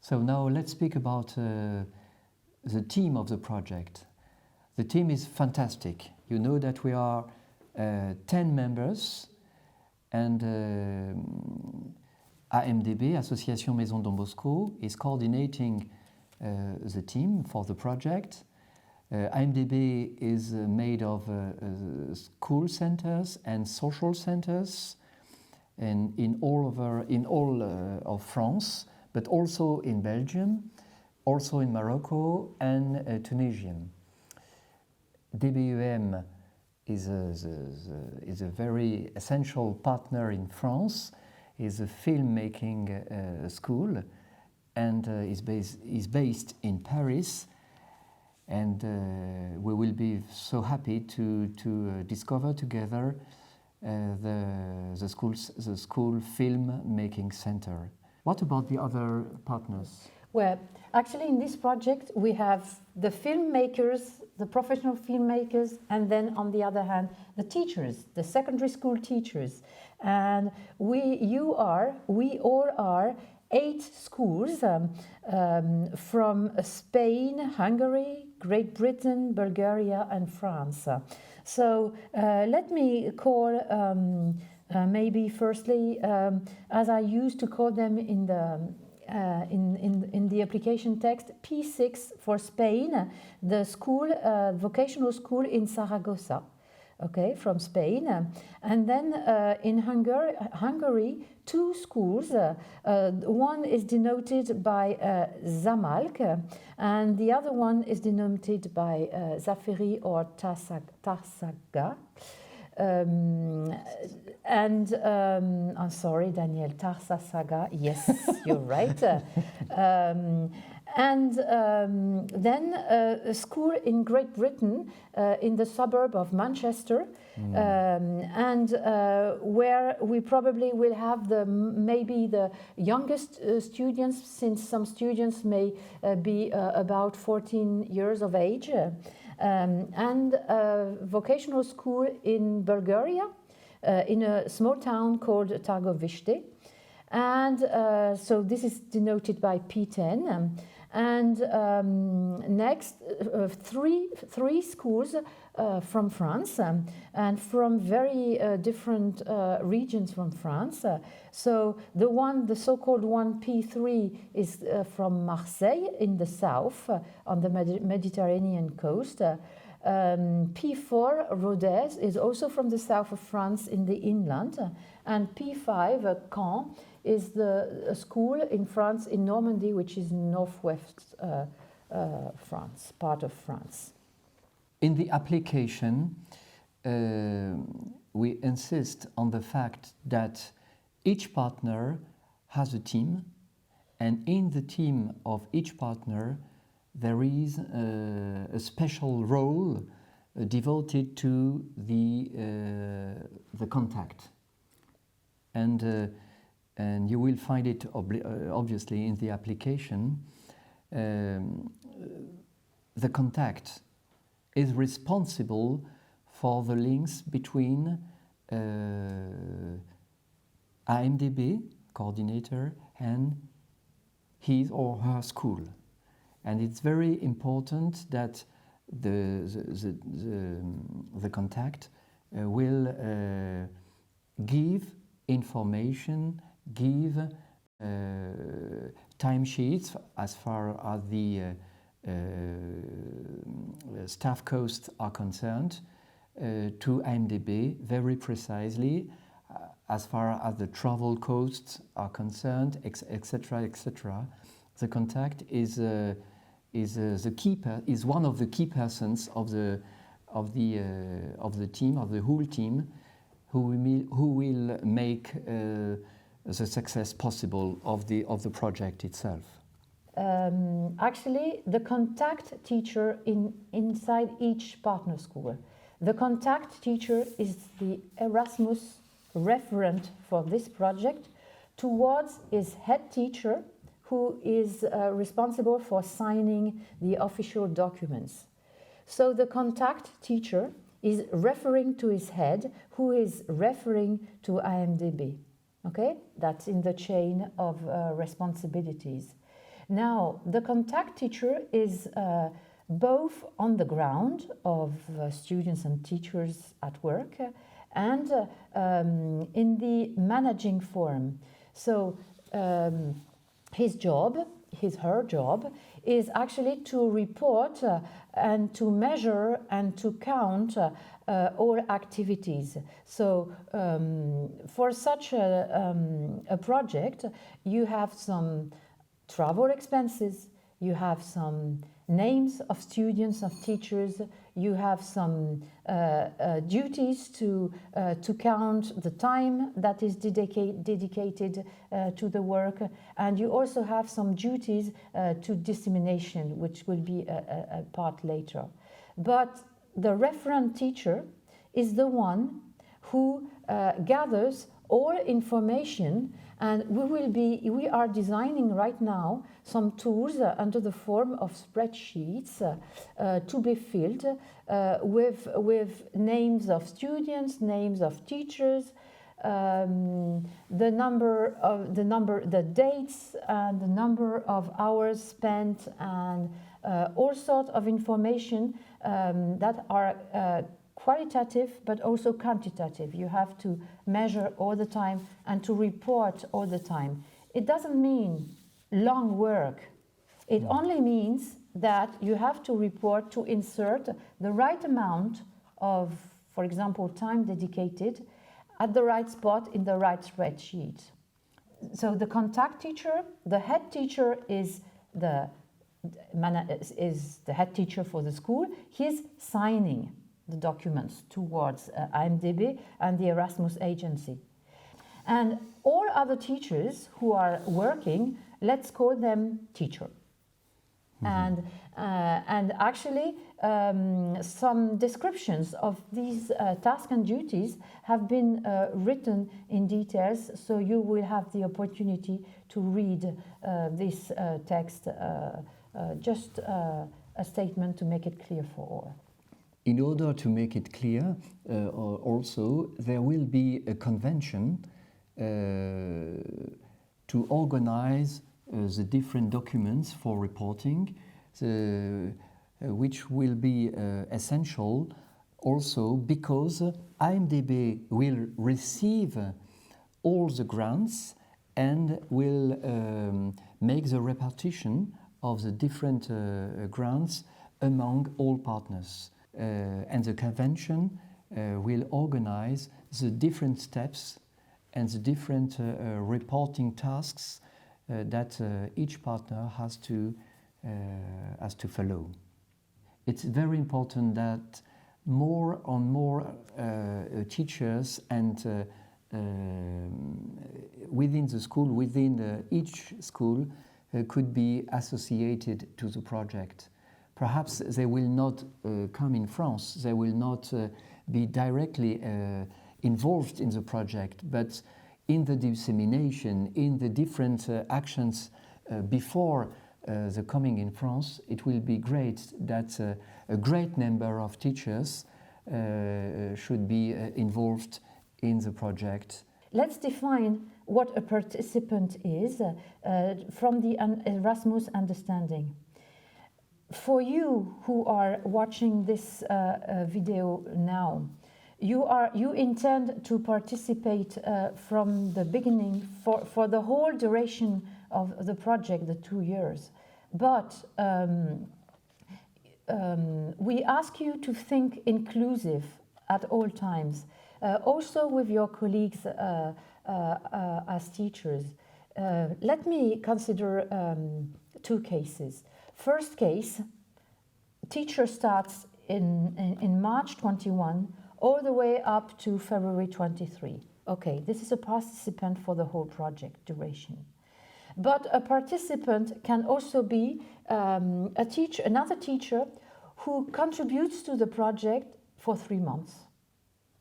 So now let's speak about the team of the project. The team is fantastic. You know that we are 10 members, and AMDB, Association Maison Don Bosco, is coordinating the team for the project. AMDB is made of school centers and social centers in all of France, but also in Belgium, also in Morocco and Tunisia. DBUM is a very essential partner in France, is a filmmaking school, and is based in Paris. And we will be so happy to discover together the school film making center. What about the other partners? Well, actually in this project we have the filmmakers, the professional filmmakers, and then on the other hand the teachers, the secondary school teachers. And we all are 8 schools from Spain, Hungary, Great Britain, Bulgaria and France. So let me call maybe firstly, as I used to call them in the application text, P6 for Spain, the school, vocational school in Zaragoza, okay, from Spain. And then in Hungary, 2 schools. One is denoted by Zamalk, and the other one is denoted by Zafiri or Tarsaga. I'm sorry, Daniel, Tarsasaga, yes, you're right. Then a school in Great Britain, in the suburb of Manchester, where we probably will have maybe the youngest students, since some students may be about 14 years of age, and a vocational school in Bulgaria, in a small town called Targovishte. And so this is denoted by P10. And next, three schools from France, and from very different regions from France. So the so-called one P3 is from Marseille in the south, on the Mediterranean coast. P4, Rodez, is also from the south of France in the inland. And P5, Caen, is a school in France, in Normandy, which is northwest France, part of France. In the application, we insist on the fact that each partner has a team, and in the team of each partner there is a special role devoted to the contact. And you will find it obviously in the application. The contact is responsible for the links between AMDB, coordinator, and his or her school. And it's very important that the contact will give information, give timesheets as far as the staff costs are concerned to AMDB very precisely, as far as the travel costs are concerned, etc., etc. The contact is one of the key persons of the team, of the whole team, who will make the success possible of the project itself. Actually, the contact teacher inside each partner school. The contact teacher is the Erasmus referent for this project towards his head teacher, who is responsible for signing the official documents. So the contact teacher is referring to his head, who is referring to AMDB. Okay, that's in the chain of responsibilities. Now, the contact teacher is both on the ground of students and teachers at work and in the managing form. So his her job is actually to report and to measure and to count all activities. So for such a project, you have some travel expenses, you have some names of students, of teachers, you have some duties to count the time that is dedicated to the work, and you also have some duties to dissemination, which will be a part later. But the referent teacher is the one who gathers all information, and we are designing right now some tools under the form of spreadsheets to be filled with names of students, names of teachers, the dates and the number of hours spent, and all sorts of information that are qualitative but also quantitative. You have to measure all the time and to report all the time. It doesn't mean long work. It only means that you have to report to insert the right amount of, for example, time dedicated at the right spot in the right spreadsheet. So the contact teacher, the head teacher is the head teacher for the school. He's signing the documents towards IMDb and the Erasmus agency. And all other teachers who are working, let's call them teacher. And actually, some descriptions of these tasks and duties have been written in details, so you will have the opportunity to read this text, just a statement to make it clear for all. In order to make it clear, also, there will be a convention to organize the different documents for reporting, which will be essential also because IMDb will receive all the grants and will make the repartition of the different grants among all partners. And the convention will organize the different steps and the different reporting tasks that each partner has to follow. It's very important that more and more teachers and within the school, within each school, could be associated to the project. Perhaps they will not come in France, they will not be directly involved in the project, but in the dissemination, in the different actions before the coming in France, it will be great that a great number of teachers should be involved in the project. Let's define what a participant is from the Erasmus understanding. For you who are watching this video now, you intend to participate from the beginning for the whole duration of the project, the 2 years. But we ask you to think inclusive at all times, also with your colleagues as teachers. Let me consider 2 cases. First case, teacher starts in March 21 all the way up to February 23. Okay, this is a participant for the whole project duration. But a participant can also be another teacher who contributes to the project for 3 months.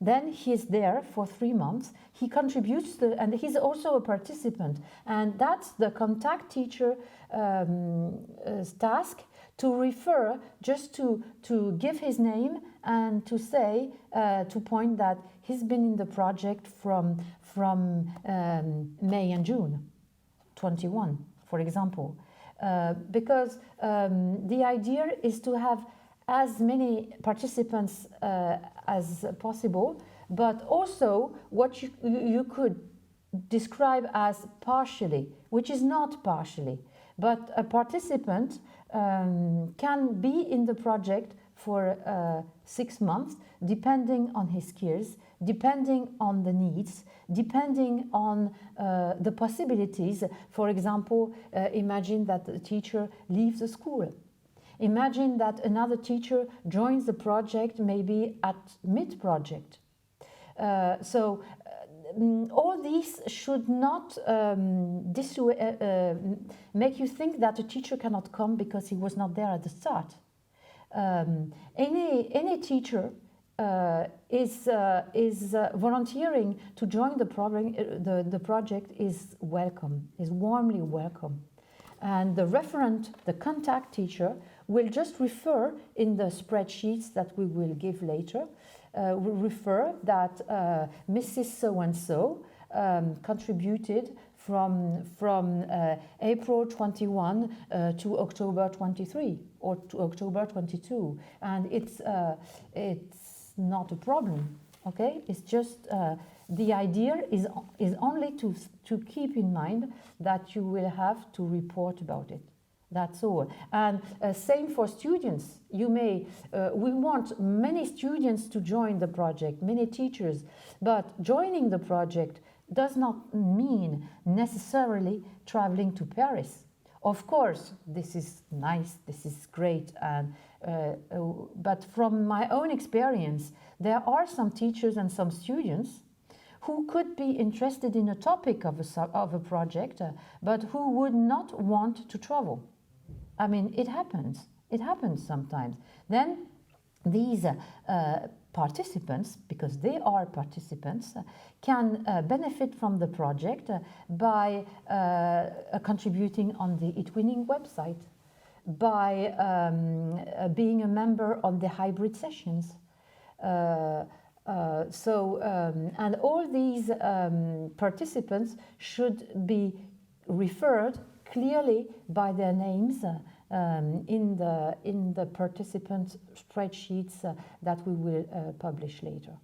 Then he's there for 3 months, he contributes and he's also a participant. And that's the contact teacher task, to refer, just to give his name and to say, to point that he's been in the project from May and June 21, for example. because the idea is to have as many participants as possible, but also what you could describe as partially, which is not partially, but a participant can be in the project for 6 months, depending on his skills, depending on the needs, depending on the possibilities. For example, imagine that the teacher leaves the school. Imagine that another teacher joins the project maybe at mid-project. All these should not make you think that a teacher cannot come because he was not there at the start. Any teacher is volunteering to join the project is welcome, is warmly welcome. And the referent, the contact teacher, will just refer in the spreadsheets that we will give later, will refer that Mrs. So-and-so contributed from April 21 to October 23 or to October 22, and it's not a problem. Okay, it's just the idea is only to keep in mind that you will have to report about it. That's all. And same for students. You may, we want many students to join the project, many teachers, but joining the project does not mean necessarily traveling to Paris. Of course, this is nice, this is great, and but from my own experience, there are some teachers and some students who could be interested in a topic of a project, but who would not want to travel. I mean, it happens sometimes. Then these participants, because they are participants, can benefit from the project by contributing on the eTwinning website, by being a member of the hybrid sessions. And all these participants should be referred clearly by their names in the participant spreadsheets that we will publish later.